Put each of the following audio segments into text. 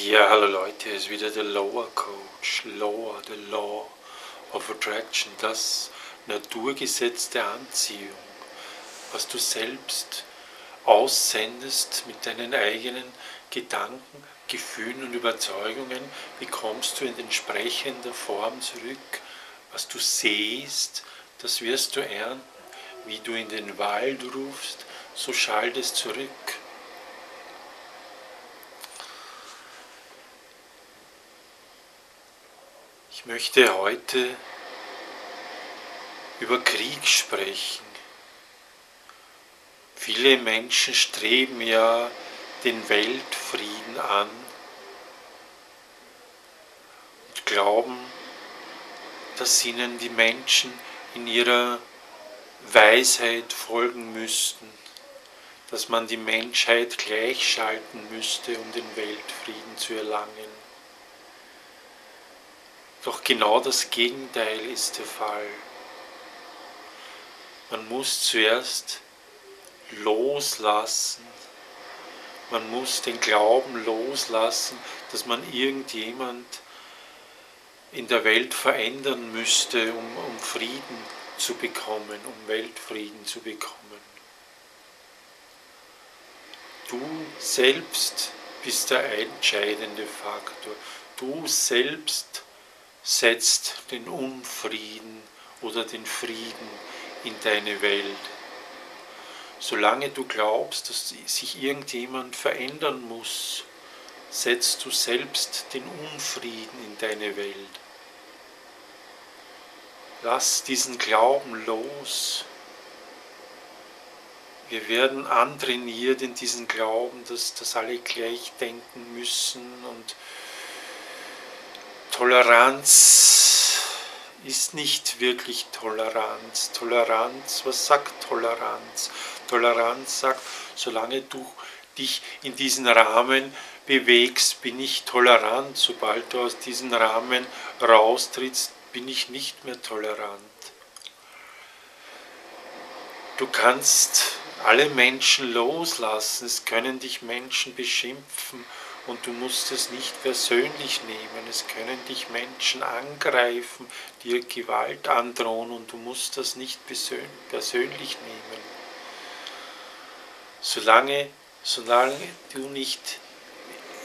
Ja, hallo Leute, es ist wieder der Lower Coach, Lower, the Law of Attraction, das Naturgesetz der Anziehung, was du selbst aussendest mit deinen eigenen Gedanken, Gefühlen und Überzeugungen, bekommst du in entsprechender Form zurück. Was du sähst, das wirst du ernten. Wie du in den Wald rufst, so schallt es zurück. Ich möchte heute über Krieg sprechen. Viele Menschen streben ja den Weltfrieden an und glauben, dass ihnen die Menschen in ihrer Weisheit folgen müssten, dass man die Menschheit gleichschalten müsste, um den Weltfrieden zu erlangen. Doch genau das Gegenteil ist der Fall. Man muss zuerst loslassen, man muss den Glauben loslassen, dass man irgendjemand in der Welt verändern müsste, um Frieden zu bekommen, um Weltfrieden zu bekommen. Du selbst bist der entscheidende Faktor. Du selbst setzt den Unfrieden oder den Frieden in deine Welt. Solange du glaubst, dass sich irgendjemand verändern muss, setzt du selbst den Unfrieden in deine Welt. Lass diesen Glauben los. Wir werden antrainiert in diesen Glauben, dass alle gleich denken müssen, und Toleranz ist nicht wirklich Toleranz. Toleranz, was sagt Toleranz? Toleranz sagt, solange du dich in diesen Rahmen bewegst, bin ich tolerant. Sobald du aus diesem Rahmen raustrittst, bin ich nicht mehr tolerant. Du kannst alle Menschen loslassen, es können dich Menschen beschimpfen und du musst es nicht persönlich nehmen. Es können dich Menschen angreifen, dir Gewalt androhen und du musst das nicht persönlich nehmen. Solange du nicht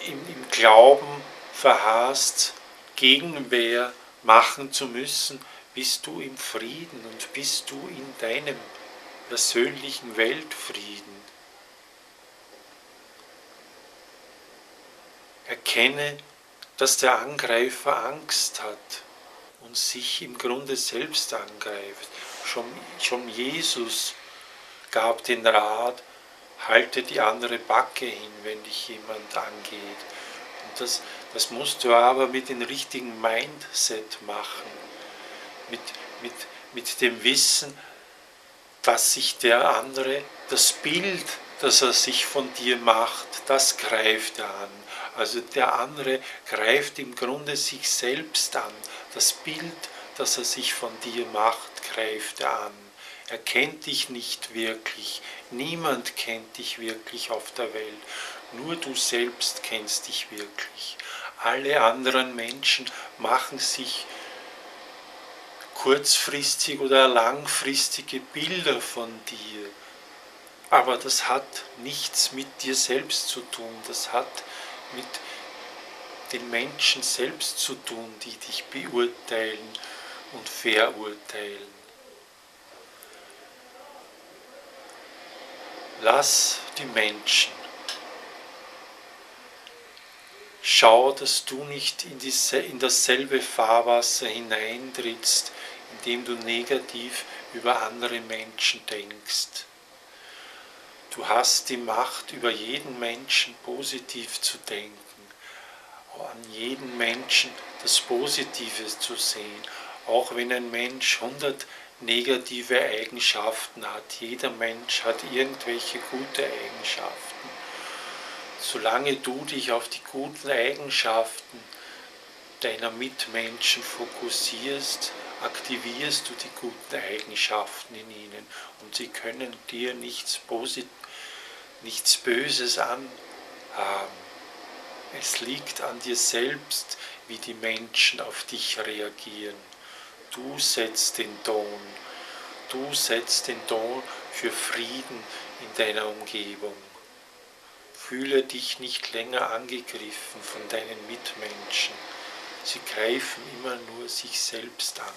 im Glauben verharrst, Gegenwehr machen zu müssen, bist du im Frieden und bist du in deinem persönlichen Weltfrieden. Erkenne, dass der Angreifer Angst hat und sich im Grunde selbst angreift. Schon Jesus gab den Rat, halte die andere Backe hin, wenn dich jemand angeht. Und das musst du aber mit dem richtigen Mindset machen, mit dem Wissen, dass sich der andere, das Bild, das er sich von dir macht, das greift er an. Also der andere greift im Grunde sich selbst an. Das Bild, das er sich von dir macht, greift er an. Er kennt dich nicht wirklich. Niemand kennt dich wirklich auf der Welt. Nur du selbst kennst dich wirklich. Alle anderen Menschen machen sich kurzfristig oder langfristige Bilder von dir. Aber das hat nichts mit dir selbst zu tun. Das hat mit den Menschen selbst zu tun, die dich beurteilen und verurteilen. Lass die Menschen. Schau, dass du nicht in dasselbe Fahrwasser hineintrittst, indem du negativ über andere Menschen denkst. Du hast die Macht, über jeden Menschen positiv zu denken, an jeden Menschen das Positive zu sehen, auch wenn ein Mensch 100 negative Eigenschaften hat. Jeder Mensch hat irgendwelche gute Eigenschaften. Solange du dich auf die guten Eigenschaften deiner Mitmenschen fokussierst, aktivierst du die guten Eigenschaften in ihnen und sie können dir nichts Böses anhaben. Es liegt an dir selbst, wie die Menschen auf dich reagieren. Du setzt den Ton. Du setzt den Ton für Frieden in deiner Umgebung. Fühle dich nicht länger angegriffen von deinen Mitmenschen. Sie greifen immer nur sich selbst an.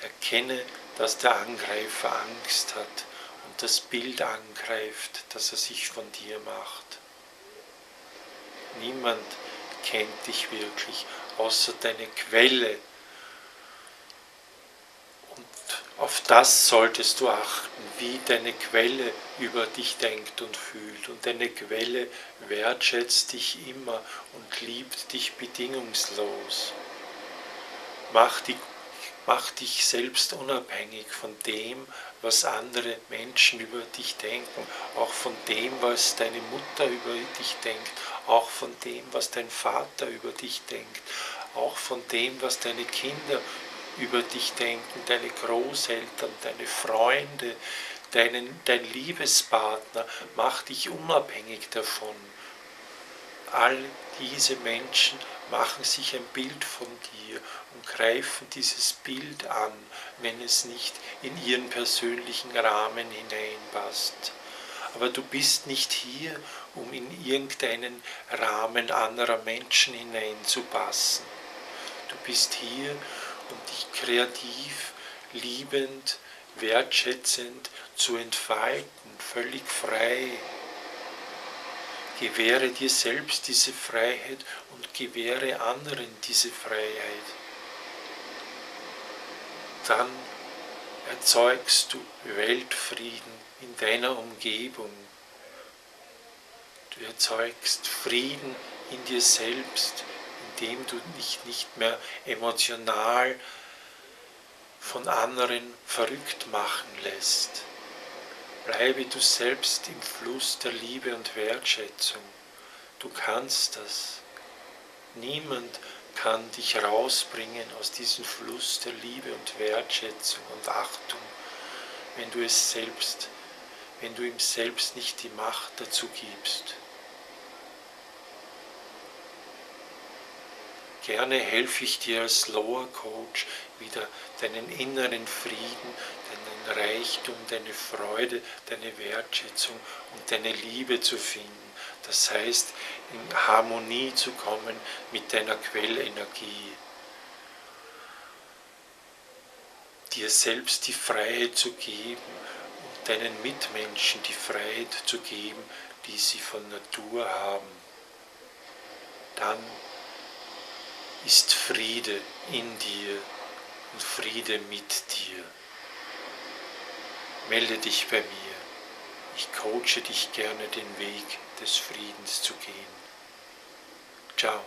Erkenne, dass der Angreifer Angst hat und das Bild angreift, das er sich von dir macht. Niemand kennt dich wirklich, außer deine Quelle. Und auf das solltest du achten, wie deine Quelle über dich denkt und fühlt. Und deine Quelle wertschätzt dich immer und liebt dich bedingungslos. Mach dich selbst unabhängig von dem, was andere Menschen über dich denken, auch von dem, was deine Mutter über dich denkt, auch von dem, was dein Vater über dich denkt, auch von dem, was deine Kinder über dich denken, deine Großeltern, deine Freunde, dein Liebespartner. Mach dich unabhängig davon. All diese Menschen machen sich ein Bild von dir und greifen dieses Bild an, wenn es nicht in ihren persönlichen Rahmen hineinpasst. Aber du bist nicht hier, um in irgendeinen Rahmen anderer Menschen hineinzupassen. Du bist hier, um dich kreativ, liebend, wertschätzend zu entfalten, völlig frei. Gewähre dir selbst diese Freiheit und gewähre anderen diese Freiheit. Dann erzeugst du Weltfrieden in deiner Umgebung. Du erzeugst Frieden in dir selbst, indem du dich nicht mehr emotional von anderen verrückt machen lässt. Bleibe du selbst im Fluss der Liebe und Wertschätzung. Du kannst das. Niemand kann dich rausbringen aus diesem Fluss der Liebe und Wertschätzung und Achtung, wenn du ihm selbst nicht die Macht dazu gibst. Gerne helfe ich dir als Lower Coach, wieder deinen inneren Frieden, deinen Reichtum, deine Freude, deine Wertschätzung und deine Liebe zu finden. Das heißt, in Harmonie zu kommen mit deiner Quellenergie. Dir selbst die Freiheit zu geben und deinen Mitmenschen die Freiheit zu geben, die sie von Natur haben. Dann ist Friede in dir und Friede mit dir. Melde dich bei mir. Ich coache dich gerne, den Weg des Friedens zu gehen. Ciao.